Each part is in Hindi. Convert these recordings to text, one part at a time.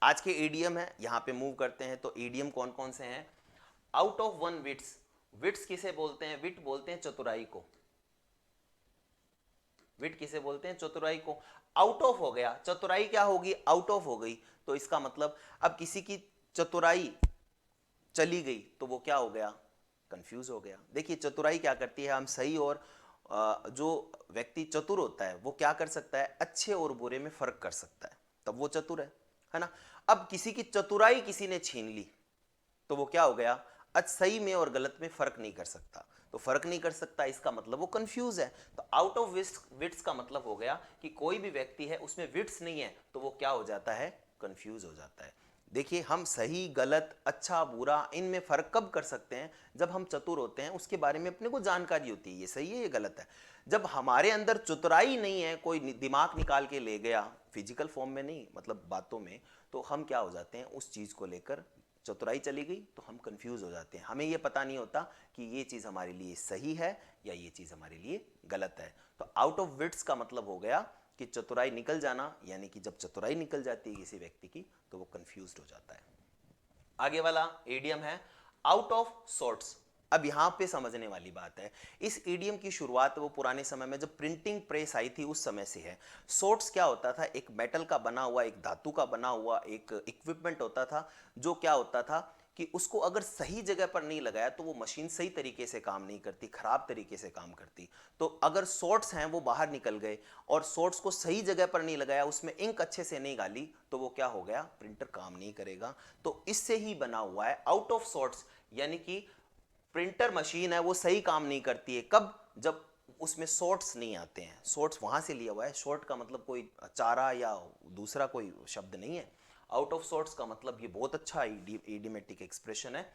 आज के ईडीएम है, यहाँ पे मूव करते हैं। तो ईडीएम कौन कौन से हैं? Out of one wits. Wits किसे बोलते हैं? विट बोलते हैं चतुराई को। विट किसे बोलते हैं? चतुराई को। आउट ऑफ हो गया, चतुराई क्या होगी? आउट ऑफ हो गई। तो इसका मतलब अब किसी की चतुराई चली गई तो वो क्या हो गया? कंफ्यूज हो गया। देखिए चतुराई क्या करती है, हम सही और जो व्यक्ति चतुर होता है वो क्या कर सकता है? अच्छे और बुरे में फर्क कर सकता है, तब वो चतुर है ना। अब किसी की चतुराई किसी ने छीन ली तो वो क्या हो गया? सही में और गलत में फर्क नहीं कर सकता। तो फर्क नहीं कर सकता, इसका मतलब वो कंफ्यूज है। तो आउट ऑफ विट्स का मतलब हो गया कि कोई भी व्यक्ति है उसमें विट्स नहीं है तो वो क्या हो जाता है? कंफ्यूज हो जाता है। देखिए हम सही गलत अच्छा बुरा इनमें फर्क कब कर सकते हैं? जब हम चतुर होते हैं, उसके बारे में अपने को जानकारी होती है, ये सही है ये गलत है। जब हमारे अंदर चतुराई नहीं है, कोई दिमाग निकाल के ले गया, फिजिकल फॉर्म में नहीं मतलब बातों में, तो हम क्या हो जाते हैं? उस चीज को लेकर चतुराई चली गई तो हम कंफ्यूज हो जाते हैं, हमें ये पता नहीं होता कि ये चीज हमारे लिए सही है या ये चीज हमारे लिए गलत है। तो आउट ऑफ विट्स का मतलब हो गया कि चतुराई निकल जाना, यानी कि जब चतुराई निकल जाती है किसी व्यक्ति की तो वो कंफ्यूज हो जाता है। आगे वाला इडियम है आउट ऑफ सॉर्ट्स। अब यहां पे समझने वाली बात है, इस इडियम की शुरुआत वो पुराने समय में जब प्रिंटिंग प्रेस आई थी उस समय से है। सॉर्ट्स क्या होता था? एक मेटल का बना हुआ, एक धातु का बना हुआ एक इक्विपमेंट होता था, जो क्या होता था कि उसको अगर सही जगह पर नहीं लगाया तो वो मशीन सही तरीके से काम नहीं करती, खराब तरीके से काम करती। तो अगर सॉर्ट्स हैं वो बाहर निकल गए और सॉर्ट्स को सही जगह पर नहीं लगाया, उसमें इंक अच्छे से नहीं डाली, तो वो क्या हो गया? प्रिंटर काम नहीं करेगा। तो इससे ही बना हुआ है आउट ऑफ सॉर्ट्स, यानी कि प्रिंटर मशीन है वो सही काम नहीं करती है कब? जब उसमें शॉर्ट्स नहीं आते हैं। शॉर्ट्स वहां से लिया हुआ है, शॉर्ट का मतलब कोई चारा या दूसरा कोई शब्द नहीं है। आउट ऑफ शॉर्ट्स का मतलब ये बहुत अच्छा इडियोमेटिक एक्सप्रेशन है।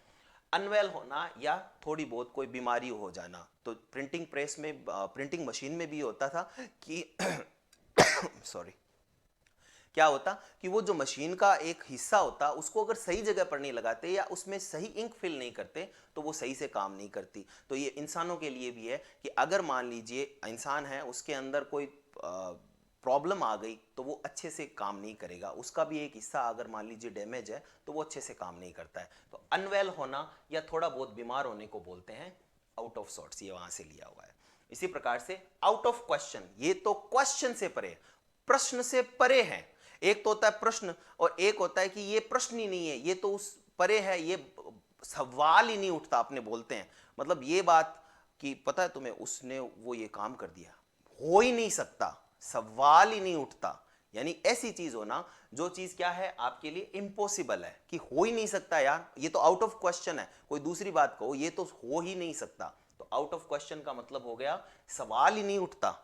अनवेल होना या थोड़ी बहुत कोई बीमारी हो जाना। तो प्रिंटिंग प्रेस में, प्रिंटिंग मशीन में भी होता था कि सॉरी, क्या होता कि वो जो मशीन का एक हिस्सा होता उसको अगर सही जगह पर नहीं लगाते या उसमें सही इंक फिल नहीं करते तो वो सही से काम नहीं करती। तो ये इंसानों के लिए भी है कि अगर मान लीजिए इंसान है, उसके अंदर कोई प्रॉब्लम आ गई तो वो अच्छे से काम नहीं करेगा, उसका भी एक हिस्सा अगर मान लीजिए डैमेज है तो वो अच्छे से काम नहीं करता है। तो अनवेल होना या थोड़ा बहुत बीमार होने को बोलते हैं आउट ऑफ सॉर्ट्स, ये वहां से लिया हुआ है। इसी प्रकार से आउट ऑफ क्वेश्चन, ये तो क्वेश्चन से परे, प्रश्न से परे है। एक तो होता है प्रश्न और एक होता है कि ये प्रश्न ही नहीं है, ये तो उस परे है, ये सवाल ही नहीं उठता, अपने बोलते हैं मतलब ये बात कि पता है तुम्हें उसने वो ये काम कर दिया, हो ही नहीं सकता, सवाल ही नहीं उठता। यानी ऐसी चीज होना जो चीज क्या है आपके लिए इम्पॉसिबल है, कि हो ही नहीं सकता यार, ये तो आउट ऑफ क्वेश्चन है। कोई दूसरी बात कहो, ये तो हो ही नहीं सकता। तो आउट ऑफ क्वेश्चन का मतलब हो गया सवाल ही नहीं उठता,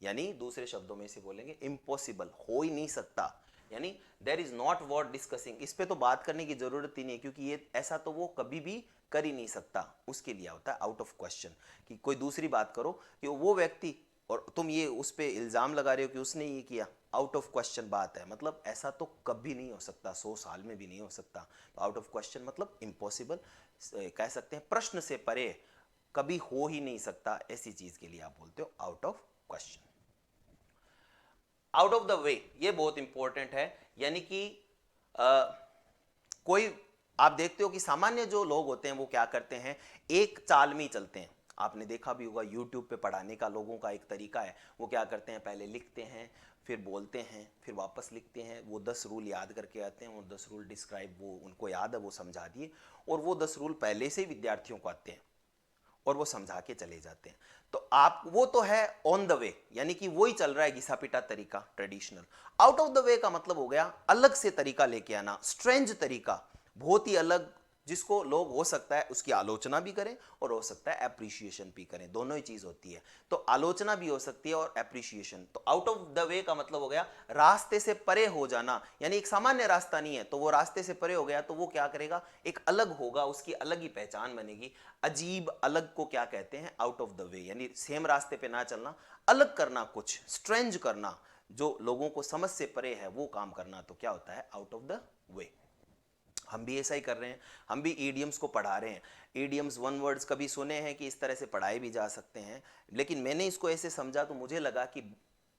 यानी दूसरे शब्दों में इसे बोलेंगे इम्पॉसिबल, हो ही नहीं सकता। यानी there is not worth discussing, इस पे तो बात करने की जरूरत ही नहीं है, क्योंकि ये ऐसा तो वो कभी भी कर ही नहीं सकता। उसके लिए होता है आउट ऑफ क्वेश्चन। कि कोई दूसरी बात करो कि वो व्यक्ति, और तुम ये उस पर इल्जाम लगा रहे हो कि उसने ये किया, आउट ऑफ क्वेश्चन बात है, मतलब ऐसा तो कभी नहीं हो सकता, 100 साल में भी नहीं हो सकता। तो आउट ऑफ क्वेश्चन मतलब इम्पॉसिबल, कह सकते हैं प्रश्न से परे, कभी हो ही नहीं सकता, ऐसी चीज के लिए आप बोलते हो out of question. Out of the way, ये बहुत इंपॉर्टेंट है। यानी कि कोई, आप देखते हो कि सामान्य जो लोग होते हैं वो क्या करते हैं? एक चाल में ही चलते हैं। आपने देखा भी होगा यूट्यूब पे पढ़ाने का लोगों का एक तरीका है, वो क्या करते हैं? पहले लिखते हैं, फिर बोलते हैं, फिर वापस लिखते हैं, वो 10 रूल याद करके आते हैं, वो 10 रूल डिस्क्राइब, वो उनको याद है वो समझा दिए, और वो 10 रूल पहले से ही विद्यार्थियों को आते हैं और वो समझा के चले जाते हैं। तो आप, वो तो है ऑन द वे, यानी कि वही चल रहा है घिसा पिटा तरीका, traditional. Out of the way का मतलब हो गया अलग से तरीका लेके आना, स्ट्रेंज तरीका, बहुत ही अलग, जिसको लोग हो सकता है उसकी आलोचना भी करें और हो सकता है एप्रिशिएशन भी करें, दोनों ही चीज होती है। तो आलोचना भी हो सकती है और एप्रिशिएशन। तो आउट ऑफ द वे का मतलब हो गया रास्ते से परे हो जाना, यानी एक सामान्य रास्ता नहीं है तो वो रास्ते से परे हो गया तो वो क्या करेगा? एक अलग होगा, उसकी अलग ही पहचान बनेगी। अजीब अलग को क्या कहते हैं? आउट ऑफ द वे, यानी सेम रास्ते पे ना चलना, अलग करना, कुछ स्ट्रेंज करना, जो लोगों को समझ से परे है वो काम करना, तो क्या होता है? Out of the way. हम भी ऐसा ही कर रहे हैं, हम भी ईडियम्स को पढ़ा रहे हैं। ईडियम्स, वन वर्ड्स कभी सुने हैं कि इस तरह से पढ़ाए भी जा सकते हैं, लेकिन मैंने इसको ऐसे समझा तो मुझे लगा कि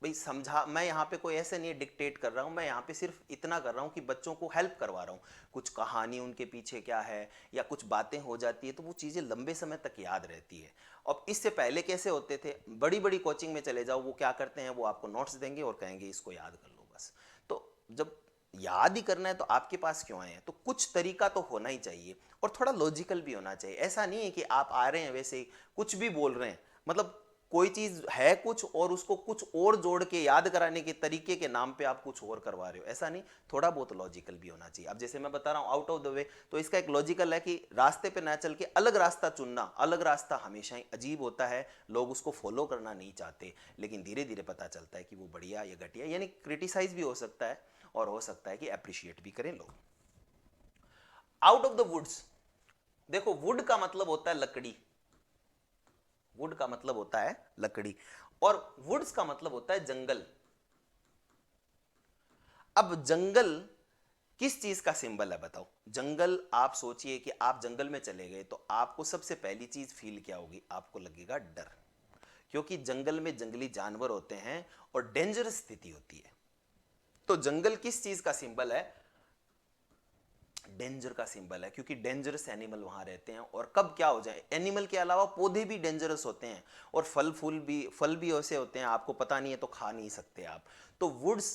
भाई समझा, मैं यहाँ पे कोई ऐसे नहीं डिक्टेट कर रहा हूँ, मैं यहाँ पे सिर्फ इतना कर रहा हूँ कि बच्चों को हेल्प करवा रहा हूँ। कुछ कहानी उनके पीछे क्या है या कुछ बातें हो जाती है तो वो चीज़ें लंबे समय तक याद रहती है। अब इससे पहले कैसे होते थे, बड़ी बड़ी कोचिंग में चले जाओ, वो क्या करते हैं, वो आपको नोट्स देंगे और कहेंगे इसको याद कर लो बस। तो जब याद ही करना है तो आपके पास क्यों आए हैं, तो कुछ तरीका तो होना ही चाहिए और थोड़ा लॉजिकल भी होना चाहिए। ऐसा नहीं है कि आप आ रहे हैं वैसे ही कुछ भी बोल रहे हैं, मतलब कोई चीज है कुछ और उसको कुछ और जोड़ के याद कराने के तरीके के नाम पे आप कुछ और करवा रहे हो, ऐसा नहीं, थोड़ा बहुत लॉजिकल भी होना चाहिए। अब जैसे मैं बता रहा हूँ आउट ऑफ द वे, तो इसका एक लॉजिकल है कि रास्ते पे ना चल के अलग रास्ता चुनना। अलग रास्ता हमेशा ही अजीब होता है, लोग उसको फॉलो करना नहीं चाहते, लेकिन धीरे धीरे पता चलता है कि वो बढ़िया या घटिया, यानी क्रिटिसाइज भी हो सकता है और हो सकता है कि अप्रिशिएट भी करें लोग। आउट ऑफ द वुड्स, देखो वुड का मतलब होता है लकड़ी, वुड का मतलब होता है लकड़ी, और वुड्स का मतलब होता है जंगल। अब जंगल किस चीज का सिंबल है बताओ? जंगल, आप सोचिए कि आप जंगल में चले गए तो आपको सबसे पहली चीज फील क्या होगी? आपको लगेगा डर, क्योंकि जंगल में जंगली जानवर होते हैं और डेंजरस स्थिति होती है। तो जंगल किस चीज का सिंबल है? डेंजर का सिंबल है, क्योंकि डेंजरस एनिमल वहां रहते हैं। और कब क्या हो जाए, एनिमल के अलावा पौधे भी डेंजरस होते हैं और फल भी ऐसे होते हैं, आपको पता नहीं है तो खा नहीं सकते आप। तो वुड्स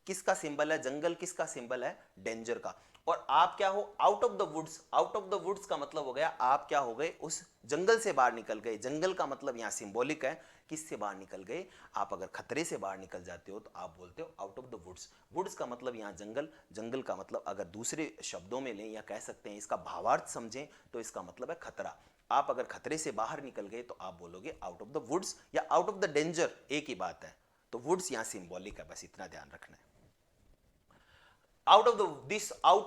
किसका सिंबल है? जंगल किसका सिंबल है? डेंजर का। और आप क्या हो? Out of the woods. Out of the woods का मतलब हो गया आप क्या हो गए? उस जंगल से बाहर निकल गए। जंगल का मतलब यहां सिंबॉलिक है, किससे बाहर निकल गए? आप अगर खतरे से बाहर निकल जाते हो तो आप बोलते हो out of the woods. Woods का मतलब यहां जंगल, जंगल का मतलब अगर दूसरे शब्दों में लें या कह सकते हैं इसका भावार्थ समझें तो इसका मतलब है खतरा। आप अगर खतरे से बाहर निकल गए तो आप बोलोगे आउट ऑफ द वुड्स या आउट ऑफ द डेंजर, एक ही बात है। तो वुड्स यहां सिंबॉलिक है, बस इतना ध्यान रखना है। आउट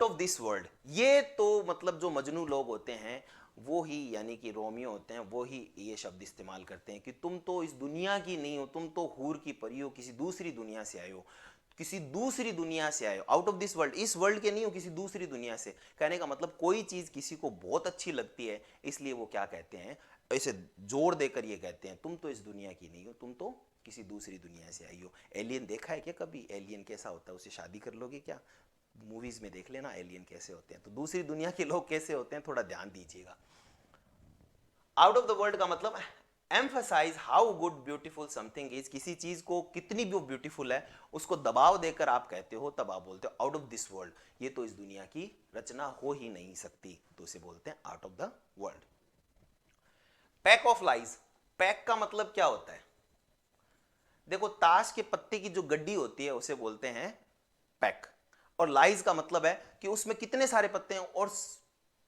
ऑफ दिस वर्ल्ड, ये तो मतलब जो मजनू लोग होते हैं वो ही, यानी कि रोमियो होते हैं, वो ही ये शब्द इस्तेमाल करते हैं कि तुम तो इस दुनिया की नहीं हो, तुम तो हूर की परी हो, किसी दूसरी दुनिया से आए हो, किसी दूसरी दुनिया से आए हो। आउट ऑफ दिस वर्ल्ड, इस वर्ल्ड के नहीं हो, किसी दूसरी दुनिया से। कहने का मतलब कोई चीज किसी को बहुत अच्छी लगती है, इसलिए वो क्या कहते हैं, ऐसे जोर देकर ये कहते हैं तुम तो इस दुनिया की नहीं हो, तुम तो किसी दूसरी दुनिया से आई हो। एलियन देखा है क्या कभी? एलियन कैसा होता है? उसे शादी कर लोगे क्या? मूवीज में देख लेना एलियन कैसे होते हैं। तो दूसरी दुनिया के लोग कैसे होते हैं, थोड़ा ध्यान दीजिएगा। आउट ऑफ द वर्ल्ड का मतलब emphasize how good beautiful something is, किसी चीज को कितनी भी ब्यूटीफुल है उसको दबाव देकर आप कहते हो, तब आप बोलते हो आउट ऑफ दिस वर्ल्ड, ये तो इस दुनिया की रचना हो ही नहीं सकती, तो उसे बोलते हैं out of the world. Pack of lies, pack का मतलब क्या होता है? देखो ताश के पत्ते की जो गड्डी होती है उसे बोलते हैं पैक, और लाइज का मतलब है कि उसमें कितने सारे पत्ते हैं और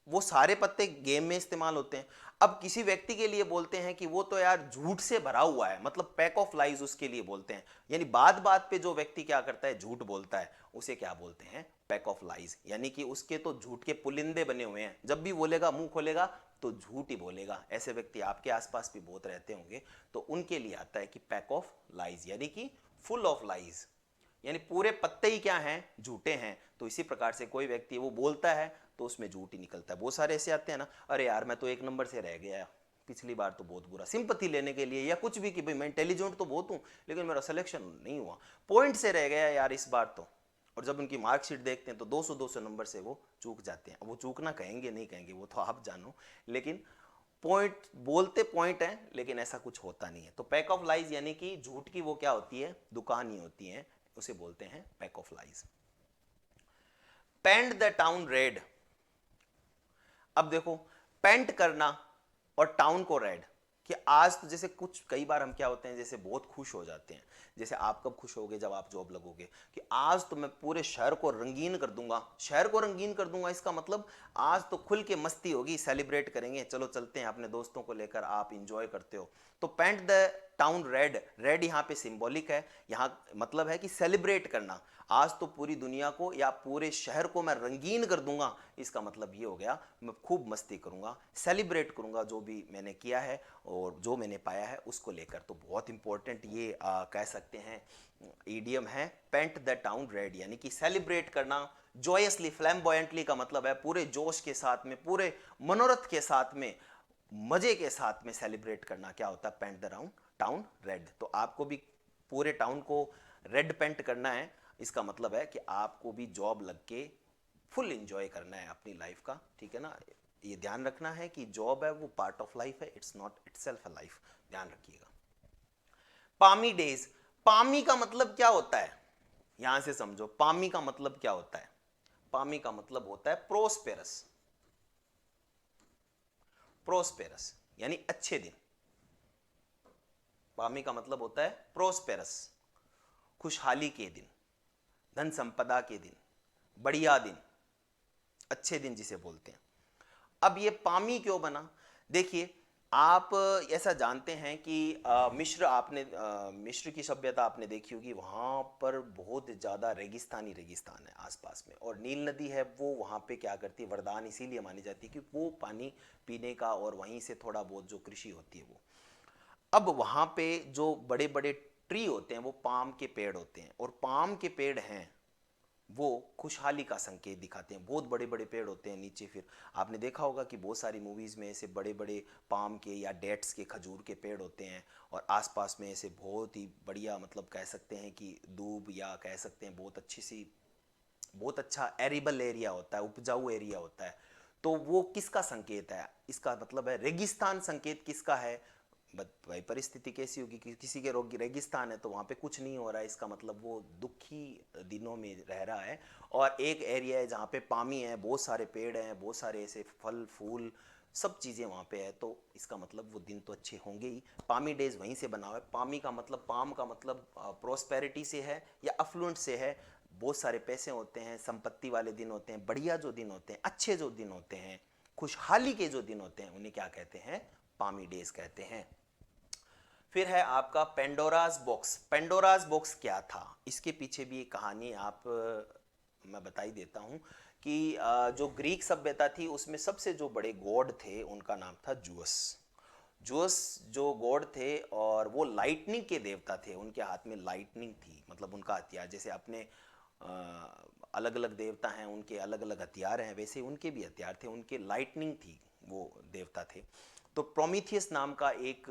वो सारे पत्ते गेम में इस्तेमाल होते हैं। अब किसी व्यक्ति के लिए बोलते हैं कि वो तो यार झूठ से भरा हुआ है, मतलब पैक ऑफ लाइज उसके लिए बोलते हैं। यानी बात बात पे जो व्यक्ति क्या करता है, झूठ बोलता है, उसे क्या बोलते हैं? Pack of lies. यानी कि उसके तो झूठ के पुलिंदे बने हुए हैं, जब भी बोलेगा, मुंह खोलेगा तो झूठ ही बोलेगा। ऐसे व्यक्ति आपके आसपास भी बहुत रहते होंगे, तो उनके लिए आता है कि पैक ऑफ लाइज, यानी कि फुल ऑफ लाइज, यानी पूरे पत्ते ही क्या हैं? झूठे हैं। तो इसी प्रकार से कोई व्यक्ति वो बोलता है तो उसमें झूठ ही निकलता है। बहुत सारे ऐसे आते हैं ना, अरे यार मैं तो एक नंबर से रह गया, पिछली बार तो बहुत बुरा, सिंपैथी लेने के लिए या कुछ भी कि भाई मैं इंटेलिजेंट तो बहुत हूं लेकिन मेरा सिलेक्शन नहीं हुआ, पॉइंट से रह गया यार इस बार तो। और जब उनकी मार्कशीट देखते हैं तो 200 नंबर से वो चूक जाते हैं। वो चूकना कहेंगे नहीं कहेंगे वो तो आप जानो, लेकिन पॉइंट बोलते पॉइंट है लेकिन ऐसा कुछ होता नहीं है। तो पैक ऑफ लाइज यानी कि झूठ की वो क्या होती है? दुकान ही होती है, उसे बोलते हैं pack of lies. Paint the town red, अब देखो पेंट करना और टाउन को रेड, कि आज तो जैसे कुछ कई बार हम क्या होते हैं, जैसे बहुत खुश हो जाते हैं। जैसे आप कब खुश होगे? जब आप जॉब लगोगे कि आज तो मैं पूरे शहर को रंगीन कर दूंगा, शहर को रंगीन कर दूंगा, इसका मतलब आज तो खुल के मस्ती होगी, सेलिब्रेट करेंगे, चलो चलते हैं अपने दोस्तों को लेकर, आप इंजॉय करते हो। तो paint the town red, red यहाँ पे सिंबॉलिक है, यहाँ मतलब है कि सेलिब्रेट करना। आज तो पूरी दुनिया को या पूरे शहर को मैं रंगीन कर दूंगा, इसका मतलब ये हो गया मैं खूब मस्ती करूंगा, सेलिब्रेट करूंगा जो भी मैंने किया है और जो मैंने पाया है उसको लेकर। तो बहुत इंपॉर्टेंट ये कह सकते हैं ईडियम है, पेंट द टाउन रेड, यानी कि सेलिब्रेट करना जॉयसली, फ्लैम्बॉयंटली का मतलब है पूरे जोश के साथ में, पूरे मनोरथ के साथ में, मजे के साथ में सेलिब्रेट करना क्या होता है? Paint the town red. तो आपको भी पूरे टाउन को रेड पेंट करना है, इसका मतलब है कि आपको भी जॉब लग के फुल एंजॉय करना है अपनी लाइफ का, ठीक है ना। ये ध्यान रखना है कि जॉब है वो पार्ट ऑफ लाइफ है, it's not itself a life, ध्यान रखिएगा। पामी डेज, पामी का मतलब क्या होता है, यहां से समझो पामी का मतलब क्या होता है। पामी का मतलब होता है प्रोस्पेरस, प्रोस्पेरस यानी अच्छे दिन। पामी का मतलब होता है प्रोस्पेरस, खुशहाली के दिन, धन संपदा के दिन, बढ़िया दिन, अच्छे दिन जिसे बोलते हैं। अब ये पामी क्यों बना, देखिए आप ऐसा जानते हैं कि मिस्र की सभ्यता आपने देखी होगी, वहाँ पर बहुत ज़्यादा रेगिस्तान है आसपास में, और नील नदी है वो वहाँ पे क्या करती है, वरदान इसीलिए मानी जाती है कि वो पानी पीने का, और वहीं से थोड़ा बहुत जो कृषि होती है वो। अब वहाँ पे जो बड़े बड़े ट्री होते हैं वो पाम के पेड़ होते हैं, और पाम के पेड़ हैं वो खुशहाली का संकेत दिखाते हैं। बहुत बड़े बड़े पेड़ होते हैं नीचे, फिर आपने देखा होगा कि बहुत सारी मूवीज़ में ऐसे बड़े बड़े पाम के या डेट्स के, खजूर के पेड़ होते हैं, और आसपास में ऐसे बहुत ही बढ़िया, मतलब कह सकते हैं कि दूब, या कह सकते हैं बहुत अच्छा एरिबल एरिया होता है, उपजाऊ एरिया होता है। तो वो किसका संकेत है, इसका मतलब है रेगिस्तान संकेत किसका है, भाई परिस्थिति कैसी होगी कि किसी के रेगिस्तान है तो वहाँ पे कुछ नहीं हो रहा है, इसका मतलब वो दुखी दिनों में रह रहा है। और एक एरिया है जहाँ पे पामी है, बहुत सारे पेड़ हैं, बहुत सारे ऐसे फल फूल सब चीज़ें वहाँ पे है, तो इसका मतलब वो दिन तो अच्छे होंगे ही। पामी डेज वहीं से बना हुआ है। पामी का मतलब, पाम का मतलब प्रोस्पेरिटी से है या अफ्लुएंट से है, बहुत सारे पैसे होते हैं, संपत्ति वाले दिन होते हैं, बढ़िया जो दिन होते हैं, अच्छे जो दिन होते हैं, खुशहाली के जो दिन होते हैं, उन्हें क्या कहते हैं, पामी डेज कहते हैं। फिर है आपका पेंडोरास बॉक्स। पेंडोरास बॉक्स क्या था, इसके पीछे भी एक कहानी मैं बता ही देता हूँ कि जो ग्रीक सभ्यता थी उसमें सबसे जो बड़े गॉड थे उनका नाम था जूस। जूस जो गॉड थे, और वो लाइटनिंग के देवता थे, उनके हाथ में लाइटनिंग थी, मतलब उनका हथियार जैसे अपने अलग अलग देवता हैं उनके अलग अलग हथियार हैं, वैसे उनके भी हथियार थे, उनके लाइटनिंग थी, वो देवता थे। तो प्रोमीथियस नाम का एक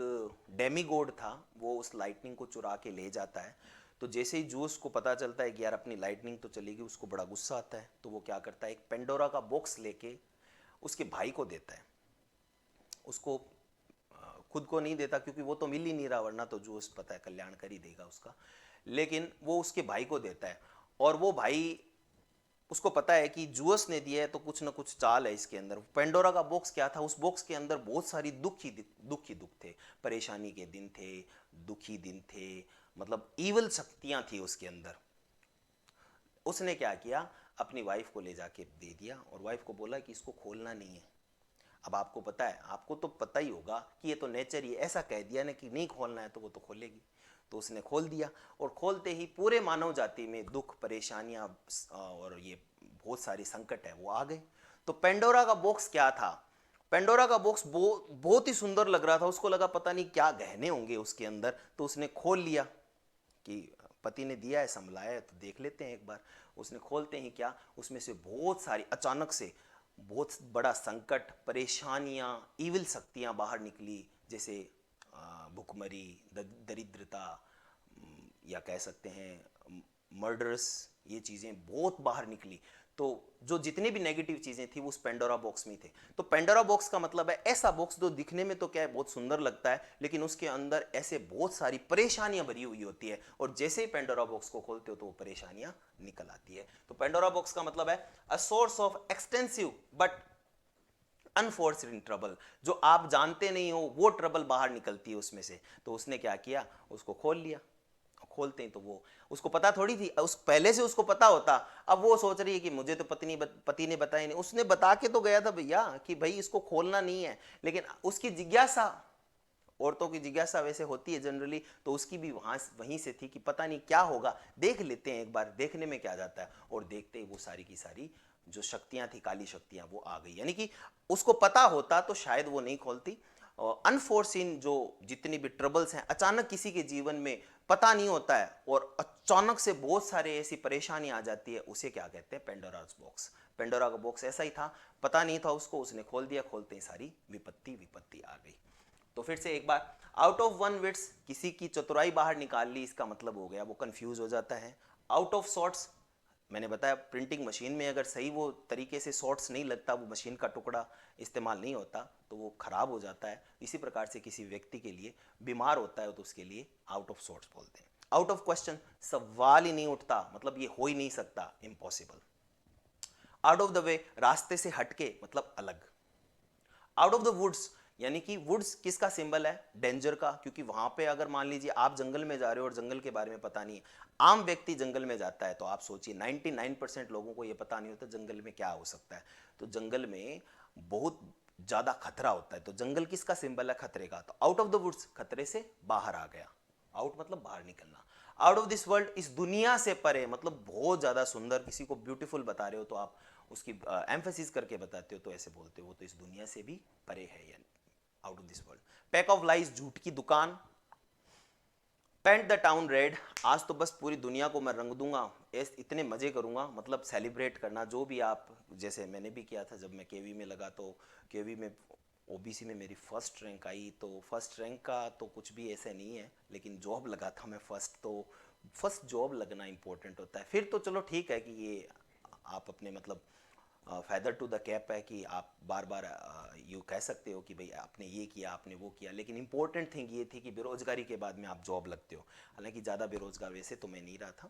डेमीगॉड था, वो उस लाइटनिंग को चुरा के ले जाता है। तो जैसे ही जूस को पता चलता है कि यार अपनी लाइटनिंग तो चलेगी, उसको बड़ा गुस्सा आता है, तो वो क्या करता है, एक पेंडोरा का बॉक्स लेके उसके भाई को देता है। उसको खुद को नहीं देता क्योंकि वो तो मिल ही नहीं रहा, वरना तो जूस पता है कल्याण कर ही देगा उसका, लेकिन वो उसके भाई को देता है। और वो भाई, उसको पता है कि जूस ने दिया है तो कुछ ना कुछ चाल है इसके अंदर। पेंडोरा का बॉक्स क्या था, उस बॉक्स के अंदर बहुत सारी दुख थे, परेशानी के दिन थे, दुखी दिन थे, मतलब ईवल शक्तियां थी उसके अंदर। उसने क्या किया, अपनी वाइफ को ले जाके दे दिया, और वाइफ को बोला कि इसको खोलना नहीं है। अब आपको पता है, आपको तो पता ही होगा कि ये तो नेचर ही ऐसा कह दिया ना कि नहीं खोलना है, तो वो तो खोलेगी। तो उसने खोल दिया, और खोलते ही पूरे मानव जाति में दुख, परेशानियां और ये बहुत सारी संकट है वो आ गए। तो पेंडोरा का बॉक्स क्या था, पेंडोरा का बॉक्स बहुत ही सुंदर लग रहा था, उसको लगा पता नहीं क्या गहने होंगे उसके अंदर, तो उसने खोल लिया कि पति ने दिया है, संभलाया है, तो देख लेते हैं एक बार। उसने खोलते ही क्या, उसमें से बहुत सारी, अचानक से बहुत बड़ा संकट, परेशानियां, ईविल शक्तियां बाहर निकली, जैसे भुखमरी, दरिद्रता, या कह सकते हैं मर्डर्स, ये चीज़ें बहुत बाहर निकली। तो जो जितने भी नेगेटिव चीज़ें थी वो उस पेंडोरा बॉक्स में थे। तो पेंडोरा बॉक्स का मतलब है ऐसा बॉक्स जो दिखने में तो क्या है, बहुत सुंदर लगता है, लेकिन उसके अंदर ऐसे बहुत सारी परेशानियां भरी हुई होती है, और जैसे ही पेंडोरा बॉक्स को खोलते हो तो वो परेशानियां निकल आती है। तो पेंडोरा बॉक्स का मतलब है a source of extensive but unforced in trouble, जो आप जानते नहीं हो वो ट्रबल बाहर निकलती है उसमें से। तो उसने क्या किया, उसको खोल लिया। खोलते हैं तो वो, उसको पता थोड़ी थी, उस पहले से उसको पता होता। अब वो सोच रही है कि मुझे तो पति ने बताया नहीं, उसने बता के तो गया था भैया कि भाई इसको खोलना नहीं है, लेकिन उसकी जिज्ञासा, औरतों की जिज्ञासा वैसे होती है जनरली, तो उसकी भी वहीं से थी कि पता नहीं क्या होगा, देख लेते हैं एक बार, देखने में क्या जाता है। और देखते ही वो सारी की सारी जो शक्तियां थी, काली शक्तियां, वो आ गई। यानी कि उसको पता होता तो शायद वो नहीं खोलती। अनफोर्सिन जो जितनी भी ट्रबल्स हैं, अचानक किसी के जीवन में पता नहीं होता है और अचानक से बहुत सारे ऐसी परेशानी आ जाती है, उसे क्या कहते हैं, पेंडोरास बॉक्स। पेंडोरा का बॉक्स ऐसा ही था, पता नहीं था उसको, उसने खोल दिया, खोलते ही सारी विपत्ति विपत्ति आ गई। तो फिर से एक बार, आउट ऑफ वन विट्स, किसी की चतुराई बाहर निकाल ली, इसका मतलब हो गया वो कंफ्यूज हो जाता है। आउट ऑफ सॉर्ट्स, मैंने बताया प्रिंटिंग मशीन में अगर सही वो तरीके से सॉर्ट्स नहीं लगता, वो मशीन का टुकड़ा इस्तेमाल नहीं होता, तो वो खराब हो जाता है। इसी प्रकार से किसी व्यक्ति के लिए बीमार होता है तो उसके लिए आउट ऑफ सॉर्ट्स बोलते हैं। आउट ऑफ क्वेश्चन, सवाल ही नहीं उठता, मतलब ये हो ही नहीं सकता, impossible. Out of the way, रास्ते से हटके मतलब अलग। आउट ऑफ द वुड्स, यानी कि वुड्स किसका सिंबल है? डेंजर का, क्योंकि वहां पे अगर मान लीजिए आप जंगल में जा रहे हो और जंगल के बारे में पता नहीं है, आम व्यक्ति जंगल में जाता है तो आप सोचिए 99% लोगों को यह पता नहीं होता जंगल में क्या हो सकता है। तो जंगल में बहुत ज्यादा खतरा होता है, तो जंगल किसका सिंबल है? खतरे का। तो आउट ऑफ द वुड्स, खतरे से बाहर आ गया। आउट मतलब बाहर निकलना। आउट ऑफ दिस वर्ल्ड, इस दुनिया से परे, मतलब बहुत ज्यादा सुंदर, किसी को ब्यूटीफुल बता रहे हो तो आप उसकी एम्फेसिस करके बताते हो तो ऐसे बोलते हो वो तो इस दुनिया से भी परे है, यानी out of this world. Pack of lies, झूठ की दुकान। पेंट द टाउन रेड, आज तो बस पूरी दुनिया को मैं रंग दूंगा, इतने मजे करूंगा, मतलब सेलिब्रेट करना जो भी आप, जैसे मैंने भी किया था जब मैं केवी में लगा, तो केवी में ओबीसी में मेरी फर्स्ट रैंक आई। तो फर्स्ट रैंक का तो कुछ भी ऐसे नहीं है, लेकिन जॉब लगा था मैं फर्स्ट, तो फर्स्ट जॉब लगना इंपॉर्टेंट होता है। फिर तो चलो ठीक है कि ये आप अपने मतलब फेदर टू द कैप है कि आप बार बार यू कह सकते हो कि भाई आपने ये किया, आपने वो किया, लेकिन इंपॉर्टेंट थिंग ये थी कि बेरोजगारी के बाद में आप जॉब लगते हो। हालांकि ज़्यादा बेरोजगार वैसे तो मैं नहीं रहा था।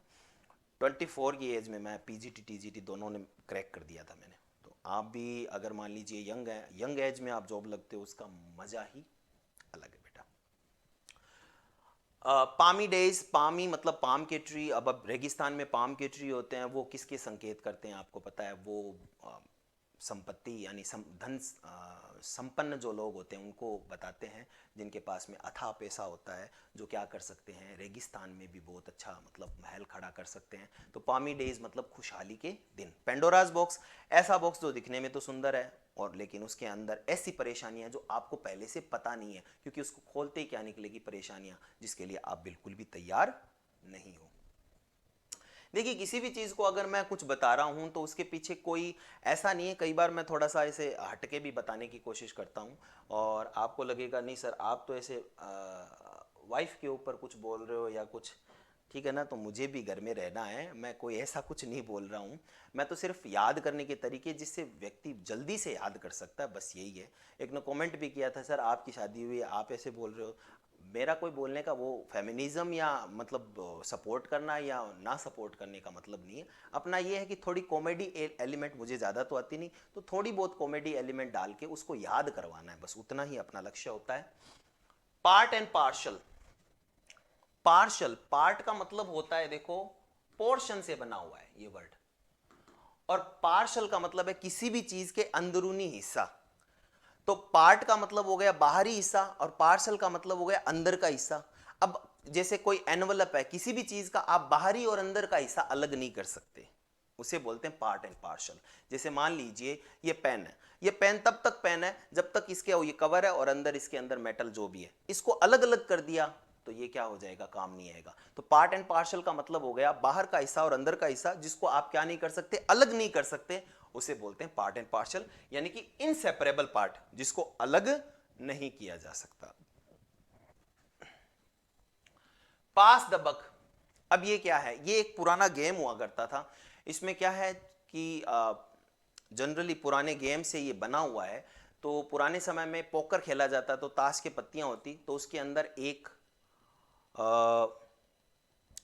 24 की एज में मैं पीजीटी टीजीटी दोनों ने क्रैक कर दिया था मैंने। तो आप भी अगर मान लीजिए यंग एज में आप जॉब लगते हो, उसका मज़ा ही अलग है बेटा। पामी डेज, पामी मतलब पाम के ट्री। अब रेगिस्तान में पाम के ट्री होते हैं, वो किसके संकेत करते हैं आपको पता है? वो संपत्ति यानी धन संपन्न जो लोग होते हैं उनको बताते हैं, जिनके पास में अथाह पैसा होता है, जो क्या कर सकते हैं, रेगिस्तान में भी बहुत अच्छा मतलब महल खड़ा कर सकते हैं। तो पामी डेज मतलब खुशहाली के दिन। पेंडोराज बॉक्स, ऐसा बॉक्स जो दिखने में तो सुंदर है और लेकिन उसके अंदर ऐसी परेशानियां जो आपको पहले से पता नहीं है, क्योंकि उसको खोलते ही क्या निकलेगी? परेशानियां, जिसके लिए आप बिल्कुल भी तैयार नहीं हो। देखिए किसी भी चीज़ को अगर मैं कुछ बता रहा हूँ तो उसके पीछे कोई ऐसा नहीं है, कई बार मैं थोड़ा सा ऐसे हटके भी बताने की कोशिश करता हूँ और आपको लगेगा नहीं सर आप तो ऐसे वाइफ के ऊपर कुछ बोल रहे हो या कुछ, ठीक है ना, तो मुझे भी घर में रहना है, मैं कोई ऐसा कुछ नहीं बोल रहा हूँ। मैं तो सिर्फ याद करने के तरीके जिससे व्यक्ति जल्दी से याद कर सकता है, बस यही है। एक ने कमेंट भी किया था सर आपकी शादी हुई है आप ऐसे बोल रहे हो। मेरा कोई बोलने का वो फेमिनिज्म या मतलब सपोर्ट करना या ना सपोर्ट करने का मतलब नहीं है। अपना ये है कि थोड़ी कॉमेडी एलिमेंट, मुझे ज़्यादा तो आती नहीं, तो थोड़ी बहुत कॉमेडी एलिमेंट डाल के उसको याद करवाना है, बस उतना ही अपना लक्ष्य होता है। Part and partial. Partial, part का मतलब होता है देखो पोर्शन से बना हुआ है ये वर्ड, और पार्शल का मतलब है किसी भी चीज के अंदरूनी हिस्सा। तो पार्ट का मतलब हो गया बाहरी हिस्सा और पार्सल का मतलब हो गया अंदर का हिस्सा। अब जैसे कोई एनवलप है, किसी भी चीज का आप बाहरी और अंदर का हिस्सा अलग नहीं कर सकते, उसे बोलते हैं पार्ट एंड पार्सल। जैसे मान लीजिए ये पेन है, ये पेन तब तक पेन है जब तक इसके ये कवर है और अंदर इसके अंदर मेटल जो भी है, इसको अलग अलग कर दिया तो ये क्या हो जाएगा? काम नहीं आएगा। तो पार्ट एंड पार्सल का मतलब हो गया बाहर का हिस्सा और अंदर का हिस्सा, जिसको आप क्या नहीं कर सकते? अलग नहीं कर सकते, उसे बोलते हैं पार्ट एंड पार्शल, यानी कि इनसेपरेबल पार्ट, जिसको अलग नहीं किया जा सकता। पास द बक, अब ये क्या है? ये एक पुराना गेम हुआ करता था। इसमें क्या है कि जनरली पुराने गेम से ये बना हुआ है। तो पुराने समय में पोकर खेला जाता, तो ताश के पत्तियां होती, तो उसके अंदर एक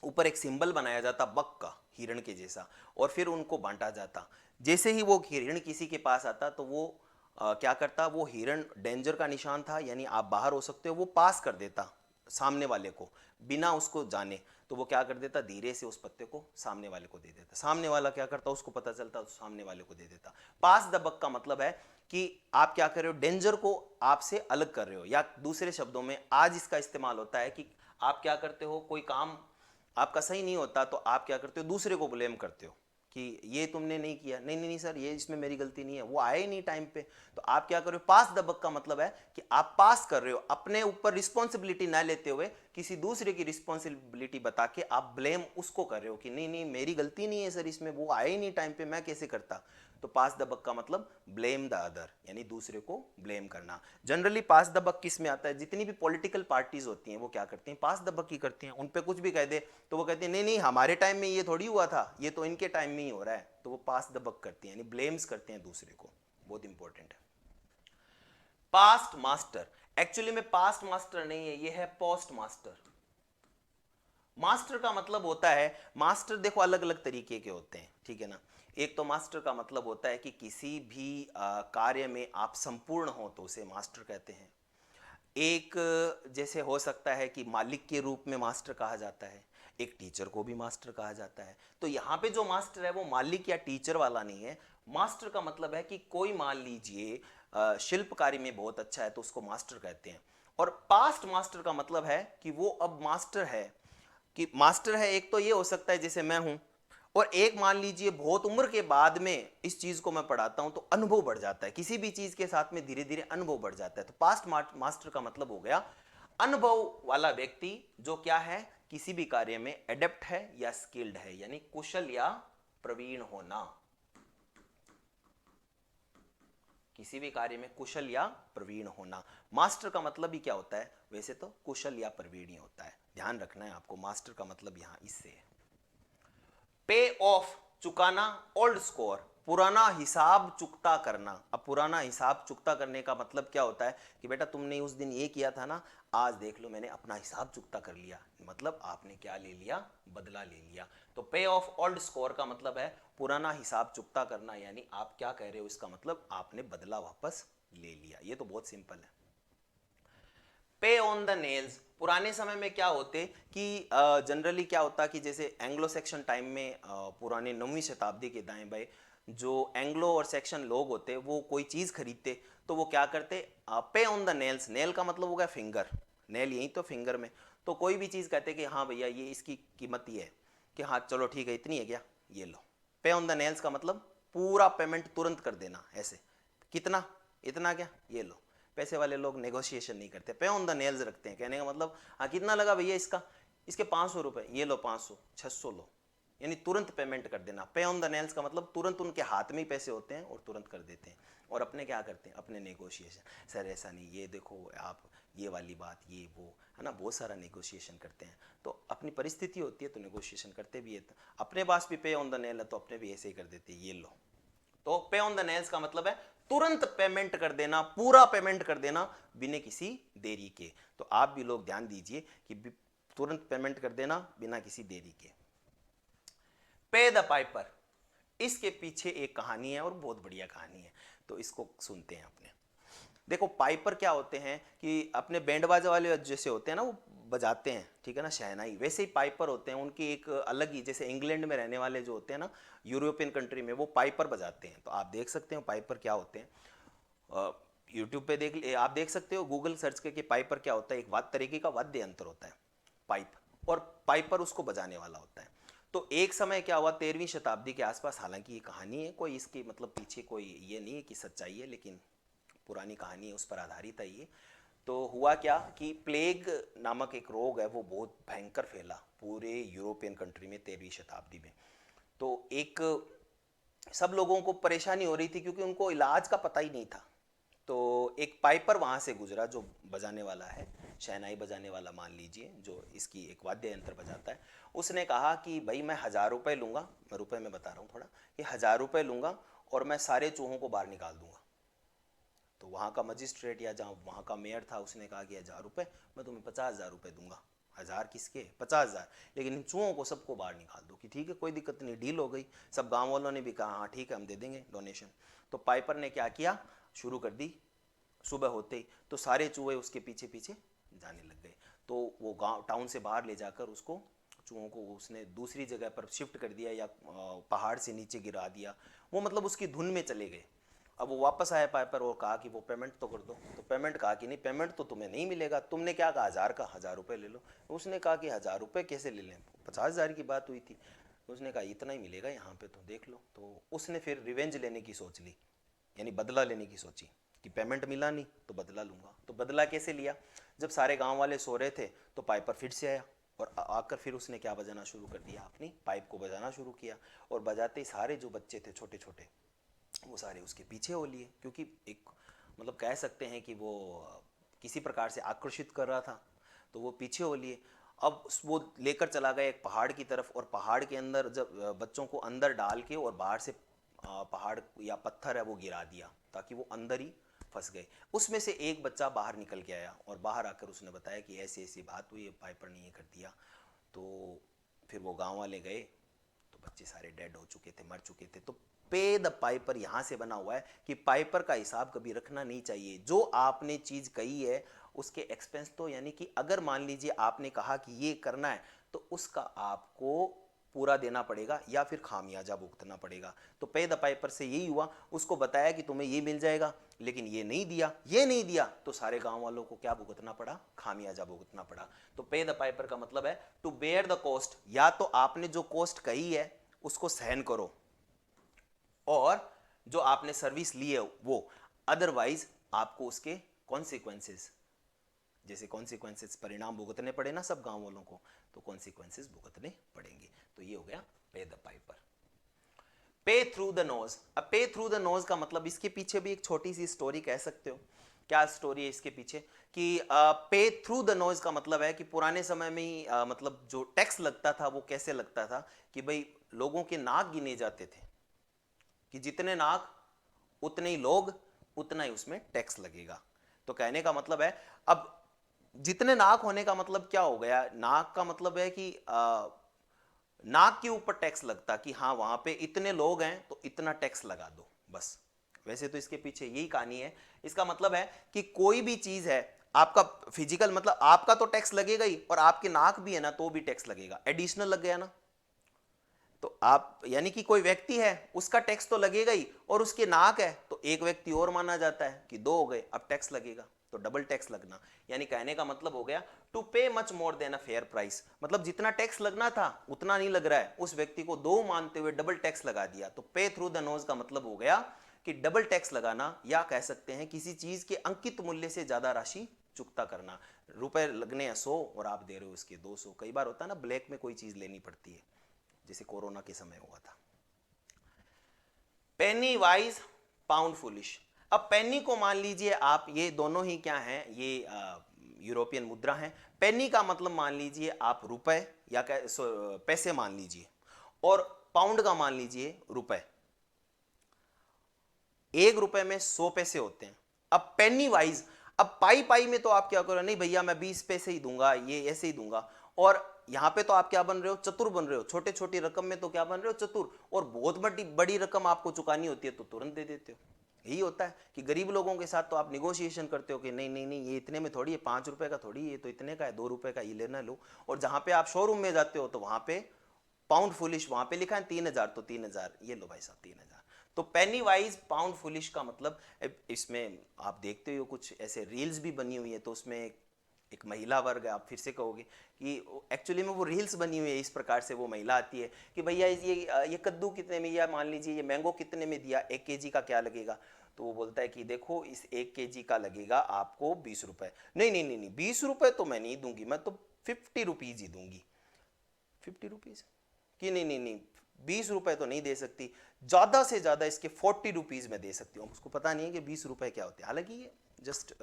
ऊपर एक सिंबल बनाया जाता बक का, हिरण के जैसा, और फिर उनको बांटा जाता। जैसे ही वो हिरण किसी के पास आता तो वो क्या करता? वो हिरण डेंजर का निशान था, यानी आप बाहर हो सकते हो, वो पास कर देता सामने वाले को बिना उसको जाने। तो वो क्या कर देता? धीरे से उस पत्ते को सामने वाले को दे देता। सामने वाला क्या करता? उसको पता चलता तो सामने वाले को दे देता। पास द बक का मतलब है कि आप क्या कर रहे हो? डेंजर को आपसे अलग कर रहे हो, या दूसरे शब्दों में आज इसका इस्तेमाल होता है कि आप क्या करते हो, कोई काम आपका सही नहीं होता तो आप क्या करते हो? दूसरे को ब्लेम करते हो कि ये तुमने नहीं किया, नहीं नहीं नहीं सर ये इसमें मेरी गलती नहीं है, वो आए ही नहीं टाइम पे। तो आप क्या कर रहे हो? पास द बक का मतलब है कि आप पास कर रहे हो, अपने ऊपर रिस्पॉन्सिबिलिटी ना लेते हुए किसी दूसरे की रिस्पॉन्सिबिलिटी बता के आप ब्लेम उसको कर रहे हो कि नहीं नहीं मेरी गलती नहीं है सर, इसमें वो आया ही नहीं टाइम पे, मैं कैसे करता। तो पास द बक का मतलब ब्लेम द अदर, यानी दूसरे को ब्लेम करना। जनरली पास द बक किस में आता है, जितनी भी पॉलिटिकल पार्टीज होती हैं वो क्या करती हैं, पास द बक ही करती हैं। उन पे कुछ भी कह दे तो वो कहते हैं नहीं नहीं हमारे टाइम में ये थोड़ी हुआ था, ये तो इनके टाइम में ही हो रहा है, तो वो पास द बक करती हैं, यानी ब्लेम्स करते हैं दूसरे को। बहुत इंपॉर्टेंट है। पास्ट मास्टर, एक्चुअली में पास्ट मास्टर नहीं है, ये है पोस्ट मास्टर। मास्टर का मतलब होता है, मास्टर देखो अलग अलग तरीके के होते हैं, ठीक है ना। एक तो मास्टर का मतलब होता है कि किसी भी कार्य में आप संपूर्ण हो तो उसे मास्टर कहते हैं। एक जैसे हो सकता है कि मालिक के रूप में मास्टर कहा जाता है, एक टीचर को भी मास्टर कहा जाता है। तो यहाँ पे जो मास्टर है वो मालिक या टीचर वाला नहीं है। मास्टर का मतलब है कि कोई मान लीजिए शिल्पकारी में बहुत अच्छा है तो उसको मास्टर कहते हैं। और पास्ट मास्टर का मतलब है कि वो अब मास्टर है, कि मास्टर है। एक तो ये हो सकता है जैसे मैं हूं, और एक मान लीजिए बहुत उम्र के बाद में इस चीज को मैं पढ़ाता हूं तो अनुभव बढ़ जाता है, किसी भी चीज के साथ में धीरे धीरे अनुभव बढ़ जाता है। तो पास्ट मास्टर का मतलब हो गया अनुभव वाला व्यक्ति, जो क्या है, किसी भी कार्य में एडेप्ट है या स्किल्ड है, यानी कुशल या प्रवीण होना। किसी भी कार्य में कुशल या प्रवीण होना, मास्टर का मतलब ही क्या होता है, वैसे तो कुशल या प्रवीण ही होता है। ध्यान रखना है आपको, मास्टर का मतलब यहां इससे है। पे ऑफ, चुकाना, ओल्ड स्कोर, पुराना हिसाब चुकता करना। अब पुराना हिसाब चुकता करने का मतलब क्या होता है कि बेटा तुमने उस दिन ये किया था ना, आज देख लो मैंने अपना हिसाब चुकता कर लिया, मतलब आपने क्या ले लिया, बदला ले लिया। तो पे ऑफ ओल्ड स्कोर का मतलब है पुराना हिसाब चुकता करना, यानी आप क्या कह रहे हो, इसका मतलब आपने बदला वापस ले लिया। ये तो बहुत सिंपल है। पे ऑन द नेल्स, पुराने समय में क्या होते कि जनरली क्या होता कि जैसे एंग्लो सेक्शन टाइम में पुराने 9वीं शताब्दी के दाएं बाएं जो एंग्लो और सेक्शन लोग होते वो कोई चीज़ खरीदते तो वो क्या करते, पे ऑन द नेल्स, नेल का मतलब हो गया फिंगर, नेल यही तो फिंगर में। तो कोई भी चीज़ कहते कि हाँ भैया ये इसकी कीमत ये है, कि हाँ चलो ठीक है इतनी है क्या, ये लो। पे ऑन द नेल्स का मतलब पूरा पेमेंट तुरंत कर देना, ऐसे कितना, इतना क्या, ये लो। पैसे वाले लोग नेगोशिएशन नहीं करते, पे ऑन द नेल्स रखते हैं। कहने का मतलब हाँ कितना लगा भैया इसका, इसके 500 रुपए, ये लो 500, 600 लो, यानी तुरंत पेमेंट कर देना। पे ऑन द नेल्स का मतलब तुरंत उनके हाथ में ही पैसे होते हैं और तुरंत कर देते हैं। और अपने क्या करते हैं, अपने नेगोशिएशन, सर ऐसा नहीं, ये देखो आप ये वाली बात, ये वो है ना, बहुत सारा नेगोशिएशन करते हैं। तो अपनी परिस्थिति होती है तो नेगोशिएशन करते भी है। तो अपने पास भी पे ऑन द नेल है तो अपने भी ऐसे ही कर देते हैं, ये लो। तो पे ऑन द नेल्स का मतलब है तुरंत पेमेंट कर देना, पूरा पेमेंट कर देना बिना किसी देरी के। तो आप भी लोग ध्यान दीजिए कि तुरंत पेमेंट कर देना बिना किसी देरी के। पे द पाइपर, इसके पीछे एक कहानी है और बहुत बढ़िया कहानी है, तो इसको सुनते हैं अपने। देखो पाइपर क्या होते हैं कि अपने बैंड बाजा वाले जैसे होते हैं ना, वो बजाते हैं, ठीक है ना, शहनाई, वैसे ही पाइपर होते हैं। उनकी एक अलग ही, जैसे इंग्लैंड में रहने वाले जो होते हैं ना, यूरोपियन कंट्री में, वो पाइपर बजाते हैं। तो आप देख सकते हो पाइपर क्या होते हैं, यूट्यूब पे आप देख सकते हो, गूगल सर्च करके पाइपर क्या होता है। एक वाद्य तरीके का वाद्य यंत्र होता है पाइप, और पाइपर उसको बजाने वाला होता है। तो एक समय क्या हुआ 13वीं शताब्दी के आसपास, हालांकि ये कहानी है, कोई इसकी मतलब पीछे कोई ये नहीं है कि सच्चाई है, लेकिन पुरानी कहानी है, उस पर आधारित है ये। तो हुआ क्या कि प्लेग नामक एक रोग है, वो बहुत भयंकर फैला पूरे यूरोपियन कंट्री में 13वीं शताब्दी में। तो एक सब लोगों को परेशानी हो रही थी क्योंकि उनको इलाज का पता ही नहीं था। तो एक पाइपर वहाँ से गुजरा जो बजाने वाला है, शहनाई बजाने वाला मान लीजिए, जो इसकी एक वाद्य यंत्र बजाता है। उसने कहा कि भाई मैं 1000 रुपये लूँगा, मैं रुपए में बता रहा हूँ थोड़ा, कि 1000 रुपये लूँगा और मैं सारे चूहों को बाहर निकाल दूंगा। तो वहाँ का मजिस्ट्रेट या जहाँ वहाँ का मेयर था, उसने कहा कि 1000 रुपये, मैं तुम्हें 50,000 रुपये दूंगा। 1000 किसके, 50,000, लेकिन इन चूहों को सबको बाहर निकाल दो। कि ठीक है कोई दिक्कत नहीं, डील हो गई। सब गांव वालों ने भी कहा हाँ ठीक है हम दे देंगे डोनेशन। तो पाइपर ने क्या किया, शुरू कर दी। सुबह होते ही तो सारे चूहे उसके पीछे पीछे जाने लग गए। तो वो गांव टाउन से बाहर ले जाकर उसको, चूहों को उसने दूसरी जगह पर शिफ्ट कर दिया या पहाड़ से नीचे गिरा दिया। वो मतलब उसकी धुन में चले गए। अब वो वापस आया पाइपर और कहा कि वो पेमेंट तो कर दो। तो पेमेंट कहा कि नहीं, पेमेंट तो तुम्हें नहीं मिलेगा, तुमने क्या कहा 1000 का, 1000 रुपये ले लो। उसने कहा कि 1000 रुपये कैसे ले लें, 50,000 की बात हुई थी। उसने कहा इतना ही मिलेगा यहाँ पे, तो देख लो। तो उसने फिर रिवेंज लेने की सोच ली, यानी बदला लेने की सोची कि पेमेंट मिला नहीं तो बदला लूंगा। तो बदला कैसे लिया, जब सारे गांव वाले सो रहे थे तो पाइपर फिर से आया और आकर फिर उसने क्या बजाना शुरू कर दिया, अपनी पाइप को बजाना शुरू किया। और बजाते ही सारे जो बच्चे थे छोटे छोटे वो सारे उसके पीछे हो लिए, क्योंकि एक मतलब कह सकते हैं कि वो किसी प्रकार से आकर्षित कर रहा था, तो वो पीछे हो लिए। अब वो लेकर चला गया एक पहाड़ की तरफ, और पहाड़ के अंदर जब बच्चों को अंदर डाल के और बाहर से पहाड़ या पत्थर है वो गिरा दिया ताकि वो अंदर ही फंस गए। उसमें से एक बच्चा बाहर निकल के आया और बाहर आकर उसने बताया कि ऐसी ऐसी बात हुई, पाइपर ने ये कर दिया। तो फिर वो गांव वाले गए तो बच्चे सारे डेड हो चुके थे, मर चुके थे। तो पे द पाइपर यहाँ से बना हुआ है कि पाइपर का हिसाब कभी रखना नहीं चाहिए। जो आपने चीज़ कही है उसके एक्सपेंस तो, यानी कि अगर मान लीजिए आपने कहा कि ये करना है तो उसका आपको पूरा देना पड़ेगा या फिर खामियाजा भुगतना पड़ेगा। तो पे द पाइपर से यही हुआ, उसको बताया कि तुम्हें ये मिल जाएगा, लेकिन ये नहीं दिया तो सारे गांव वालों को क्या भुगतना पड़ा, खामियाजा भुगतना पड़ा। तो पे द पाइपर का मतलब है टू बेयर द कॉस्ट, या तो आपने जो कॉस्ट कही है उसको सहन करो और जो आपने सर्विस ली है वो, अदरवाइज आपको उसके कॉन्सिक्वेंसेस, जैसे कॉन्सिक्वेंसेस परिणाम भुगतने पड़े ना सब गांव वालों को, तो कॉन्सिक्वेंसेस भुगतने पड़ेंगे। तो ये हो गया पे द पाइपर। पे थ्रू द नोज। अब पे थ्रू द नोज का मतलब, इसके पीछे भी एक छोटी सी स्टोरी कह सकते हो। क्या स्टोरी है इसके पीछे कि पे थ्रू द नोज का मतलब है कि पुराने समय में ही मतलब जो टैक्स लगता था वो कैसे लगता था कि भाई लोगों के नाक गिने जाते थे कि जितने नाक उतने ही लोग, उतना ही उसमें टैक्स लगेगा। तो कहने का मतलब है, अब जितने नाक होने का मतलब क्या हो गया, नाक का मतलब है कि नाक के ऊपर टैक्स लगता कि हाँ वहां पे इतने लोग हैं तो इतना टैक्स लगा दो बस। वैसे तो इसके पीछे यही कहानी है। इसका मतलब है कि कोई भी चीज है आपका फिजिकल, मतलब आपका तो टैक्स लगेगा ही, और आपके नाक भी है ना तो भी टैक्स लगेगा, एडिशनल लग गया ना। तो आप यानी कि कोई व्यक्ति है उसका टैक्स तो लगेगा ही, और उसके नाक है तो एक व्यक्ति और माना जाता है कि दो हो गए, अब टैक्स लगेगा, तो डबल टैक्स लगना। यानी कहने का मतलब हो गया to pay much more than a fair price, मतलब जितना टैक्स लगना था उतना नहीं लग रहा है, उस व्यक्ति को दो मानते हुए डबल टैक्स लगा दिया। तो पे थ्रू द नोज का मतलब हो गया कि डबल टैक्स लगाना, या कह सकते हैं किसी चीज के अंकित मूल्य से ज्यादा राशि चुकता करना। रुपए लगने हैं 100 और आप दे रहे हो उसके 200। कई बार होता है ना ब्लैक में कोई चीज लेनी पड़ती है, जैसे कोरोना के समय हुआ था। पेनी वाइज पाउंड फुलिश। अब पेनी को मान लीजिए आप, ये दोनों ही क्या हैं, ये यूरोपियन मुद्रा हैं। पेनी का मतलब मान लीजिए आप रुपए या पैसे मान लीजिए, और पाउंड का मान लीजिए रुपए। एक रुपए में 100 पैसे होते हैं। अब पेनी वाइज, अब पाई पाई में तो आप क्या करो, नहीं भैया मैं 20 पैसे ही दूंगा, ये ऐसे ही दूंगा। और यहां पे तो आप क्या बन रहे हो, चतुर बन रहे हो। छोटे छोटी रकम में तो क्या बन रहे हो, चतुर। और बहुत बड़ी बड़ी रकम आपको चुकानी होती है तो तुरंत दे देते हो। यही होता है कि गरीब लोगों के साथ तो आप निगोशिएशन करते हो कि नहीं नहीं नहीं, ये इतने में थोड़ी है, 5 रुपए का थोड़ी, ये तो इतने का है, 2 रुपए का ये लेना लो। और जहां पे आप शोरूम में जाते हो तो वहां पे पाउंड फुलिश, वहां पे लिखा है 3000, तो 3000 ये लो भाई साहब 3000। तो पेनी वाइज पाउंड फुलिश का मतलब, इसमें आप देखते हो कुछ ऐसे रील्स भी बनी हुई है, तो उसमें एक महिला वर्ग है, आप फिर से कहोगे कि एक्चुअली में वो रील्स बनी हुई है इस प्रकार से। वो महिला आती है कि भैया ये कद्दू कितने में, या मान लीजिए ये मैंगो कितने में दिया, 1 केजी का क्या लगेगा। तो वो बोलता है कि देखो इस 1 केजी का लगेगा आपको 20 रुपए। नहीं नहीं नहीं नहीं, 20 रुपए तो मैं नहीं दूंगी, मैं तो 50 रुपीज ही दूंगी। 50 रुपीज कि नहीं नहीं नहीं, 20 रुपए तो नहीं दे सकती, ज्यादा से ज्यादा इसके 40 रुपीज में दे सकती हूँ। उसको पता नहीं है कि 20 रुपए क्या होते हैं, हालांकि ये जस्ट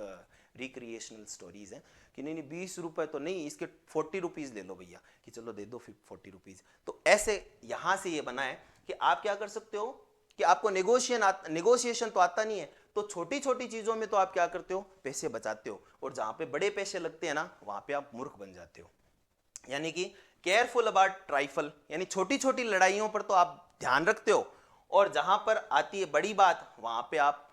रिक्रिएशनल स्टोरीज हैं कि नहीं नहीं 20 रुपए तो नहीं, इसके 40 रुपीज ले लो भैया, कि चलो दे दो 40 रुपीज। तो ऐसे यहां से ये बना है कि आप क्या कर सकते हो कि आपको नेगोशिएशन तो आता नहीं है, तो छोटी छोटी चीजों में तो आप क्या करते हो, पैसे बचाते हो। और जहां पे बड़े पैसे लगते हैं ना वहां पे आप मूर्ख बन जाते हो। यानी कि केयरफुल अबाउट ट्राइफल, यानी छोटी छोटी लड़ाइयों पर तो आप ध्यान रखते हो, और जहां पर आती है बड़ी बात वहां पे आप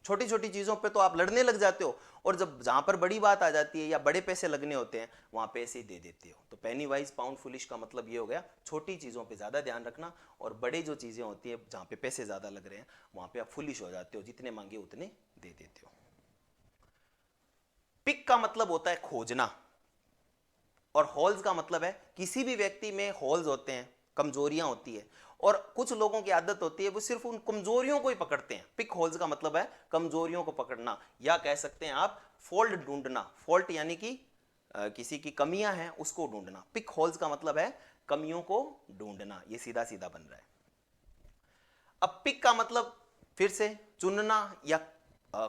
छोटी छोटी चीजों पे तो आप लड़ने लग जाते हो, और जब जहां पर बड़ी बात आ जाती है या बड़े पैसे लगने होते हैं वहां पैसे ही दे देते हो। तो पेनी वाइज पाउंड फुलिश का मतलब ये हो गया, छोटी चीजों पे ज्यादा ध्यान रखना, और बड़े जो चीजें होती है जहां पे पैसे ज्यादा लग रहे हैं वहां पे आप फुलिश हो जाते हो, जितने मांगे उतने दे देते हो। पिक का मतलब होता है खोजना, और होल्स का मतलब है किसी भी व्यक्ति में होल्स होते हैं, कमजोरियां होती है, और कुछ लोगों की आदत होती है वो सिर्फ उन कमजोरियों को ही पकड़ते हैं। पिक होल्स का मतलब है कमजोरियों को पकड़ना, या कह सकते हैं आप फॉल्ट ढूंढना। फॉल्ट यानी कि किसी की कमियां हैं उसको ढूंढना, पिक होल्स का मतलब है कमियों को ढूंढना। ये सीधा सीधा बन रहा है। अब पिक का मतलब फिर से चुनना या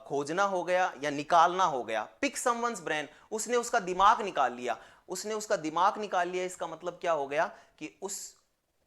खोजना हो गया या निकालना हो गया। पिक समवंस ब्रेन, उसने उसका दिमाग निकाल लिया, उसने उसका दिमाग निकाल लिया। इसका मतलब क्या हो गया कि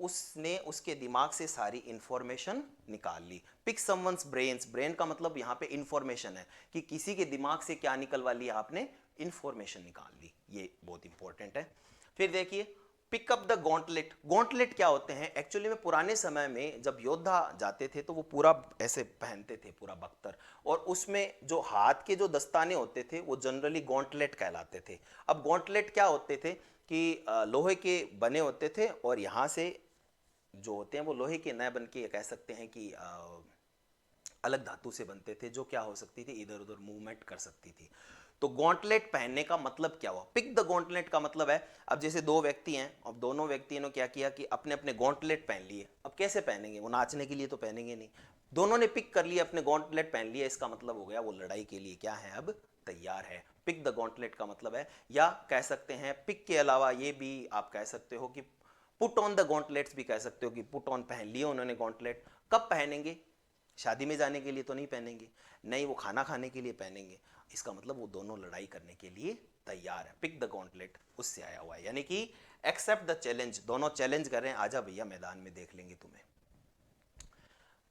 उसने उसके दिमाग से सारी इंफॉर्मेशन निकाल ली। पिक समवंस ब्रेन्स, ब्रेन का मतलब यहां पे इंफॉर्मेशन है कि किसी के दिमाग से क्या निकलवा लिया आपने, इंफॉर्मेशन निकाल ली। ये बहुत इंपॉर्टेंट है। फिर देखिए पिकअप द गॉन्टलेट। गॉन्टलेट क्या होते हैं एक्चुअली में? पुराने समय में जब योद्धा जाते थे तो वो पूरा ऐसे पहनते थे, पूरा बख्तर, और उसमें जो हाथ के जो दस्ताने होते थे वो जनरली गॉन्टलेट कहलाते थे। अब गॉन्टलेट क्या होते थे कि लोहे के बने होते थे, और यहाँ से जो होते हैं वो लोहे के न बन के कह सकते हैं कि अलग धातु से बनते थे, जो क्या हो सकती थी, इधर उधर मूवमेंट कर सकती थी। तो गॉन्टलेट पहनने का मतलब क्या हुआ? पिक द गॉन्टलेट का मतलब है, अब जैसे दो व्यक्ति हैं, अब दोनों व्यक्तियों ने क्या किया कि अपने अपने गॉन्टलेट पहन लिए। अब कैसे पहनेंगे? वो नाचने के लिए तो पहनेंगे नहीं। दोनों ने पिक कर लिया, अपने गॉन्टलेट पहन लिया, इसका मतलब हो गया वो लड़ाई के लिए क्या है, अब तैयार है। पिक द गॉन्टलेट का मतलब है, या कह सकते हैं पिक के अलावा ये भी आप कह सकते हो कि पुट ऑन द गॉन्टलेट्स भी कह सकते हो, कि पुट ऑन पहन लिए उन्होंने गॉन्टलेट। कब पहनेंगे? शादी में जाने के लिए तो नहीं पहनेंगे, नहीं, वो खाना खाने के लिए पहनेंगे। इसका मतलब वो दोनों लड़ाई करने के लिए तैयार है। पिक द गॉन्टलेट उससे आया हुआ है, यानी कि एक्सेप्ट द चैलेंज। दोनों चैलेंज कर रहे हैं, आजा भैया मैदान में देख लेंगे तुम्हें।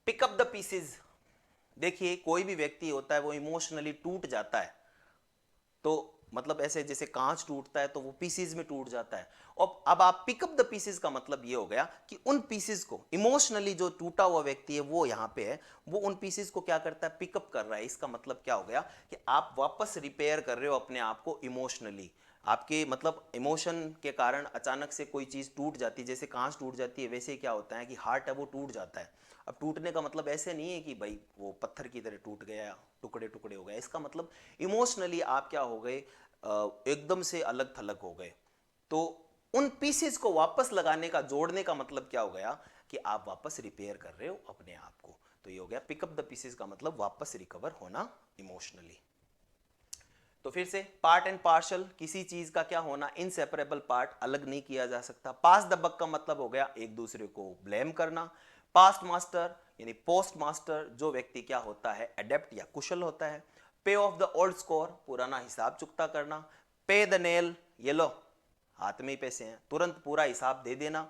Pick up the pieces. देखिए कोई भी व्यक्ति होता है वो इमोशनली टूट जाता है, तो मतलब ऐसे जैसे कांच टूटता है तो वो पीसेस में टूट जाता है। और अब आप पिकअप द पीसेस का मतलब ये हो गया कि उन पीसेस को, इमोशनली जो टूटा हुआ व्यक्ति है वो यहाँ पे है, वो उन पीसेस को क्या करता है, पिकअप कर रहा है। इसका मतलब क्या हो गया कि आप वापस रिपेयर कर रहे हो अपने आप को इमोशनली। आपके मतलब इमोशन के कारण अचानक से कोई चीज़ टूट जाती है, जैसे कांच टूट जाती है, वैसे क्या होता है कि हार्ट है वो टूट जाता है। अब टूटने का मतलब ऐसे नहीं है कि भाई वो पत्थर की तरह टूट गया, टुकड़े टुकड़े हो गए। इसका मतलब इमोशनली आप क्या हो गए, एकदम से अलग थलग हो गए। तो उन पीसेस को वापस लगाने का, जोड़ने का मतलब क्या हो गया कि आप वापस रिपेयर कर रहे हो अपने आप को। तो ये हो गया पिकअप द पीसेस का मतलब वापस रिकवर होना इमोशनली। तो फिर से पार्ट एंड पार्शल, किसी चीज का क्या होना, इनसेपरेबल पार्ट, अलग नहीं किया जा सकता। पास द बक का मतलब हो गया एक दूसरे को ब्लेम करना। पास्ट मास्टर यानी पोस्ट मास्टर, जो व्यक्ति क्या होता है, एडेप्ट या कुशल होता है। पे ऑफ द ओल्ड स्कोर, पुराना हिसाब चुकता करना। पे द नेल, ये लो हाथ में ही पैसे हैं, तुरंत पूरा हिसाब दे देना।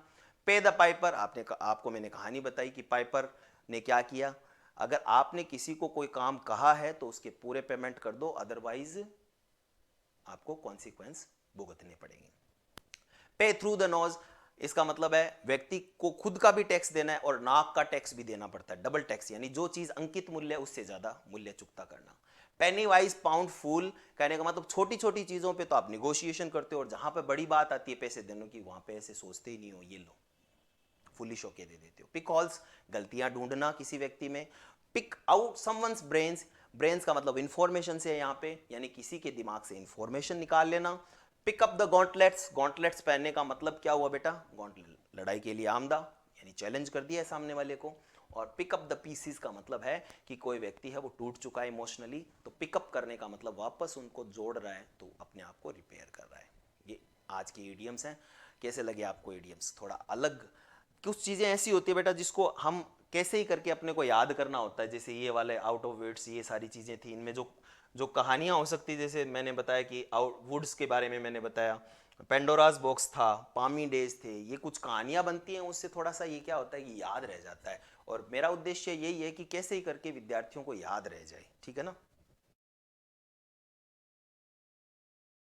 पे द पाइपर, आपको मैंने कहानी बताई कि पाइपर ने क्या किया, अगर आपने किसी को कोई काम कहा है तो उसके पूरे पेमेंट कर दो, अदरवाइज आपको कॉन्सिक्वेंस भुगतने पड़ेंगे। पे थ्रू द नोज, इसका मतलब है व्यक्ति को खुद का भी टैक्स देना है और नाक का टैक्स भी देना पड़ता है, डबल टैक्स, यानी जो चीज अंकित मूल्य है उससे ज्यादा मूल्य चुकता करना। पेनी वाइज पाउंड फूल, कहने का मतलब छोटी छोटी चीजों पे तो आप निगोशिएशन करते हो, और जहां पे बड़ी बात आती है पैसे देने की, वहां पे ऐसे सोचते ही नहीं हो, ये लो फुलिश होके दे देते हो। पिक होल्स, गलतियां ढूंढना किसी व्यक्ति में। Pick out someone's brains, brains का मतलब इंफॉर्मेशन से है यहाँ पे, यानी किसी के दिमाग से इंफॉर्मेशन निकाल लेना। पिक अप द गॉन्टलेट्स, गॉन्टलेट्स पहनने का मतलब क्या हुआ बेटा, गॉन्टलेट लड़ाई के लिए आमदा, यानी चैलेंज कर दिया है सामने वाले को। और पिकअप द पीसीज का मतलब है कि कोई व्यक्ति है वो टूट चुका है इमोशनली, तो पिकअप करने का मतलब वापस उनको जोड़ रहा है, तो अपने आप को रिपेयर कर रहा है। ये आज के इडियम्स हैं। कैसे लगे आपको इडियम्स? थोड़ा अलग, कुछ चीज़ें ऐसी होती है बेटा जिसको हम कैसे ही करके अपने को याद करना होता है। जैसे ये वाले आउट ऑफ वर्ड्स, ये सारी चीज़ें थी, इनमें जो जो कहानियाँ हो सकती, जैसे मैंने बताया कि आउट वुड्स के बारे में मैंने बताया, पेंडोरास बॉक्स था, पामी डेज थे, ये कुछ कहानियाँ बनती हैं, उससे थोड़ा सा ये क्या होता है कि याद रह जाता है। और मेरा उद्देश्य यही है कि कैसे ही करके विद्यार्थियों को याद रह जाए, ठीक है ना।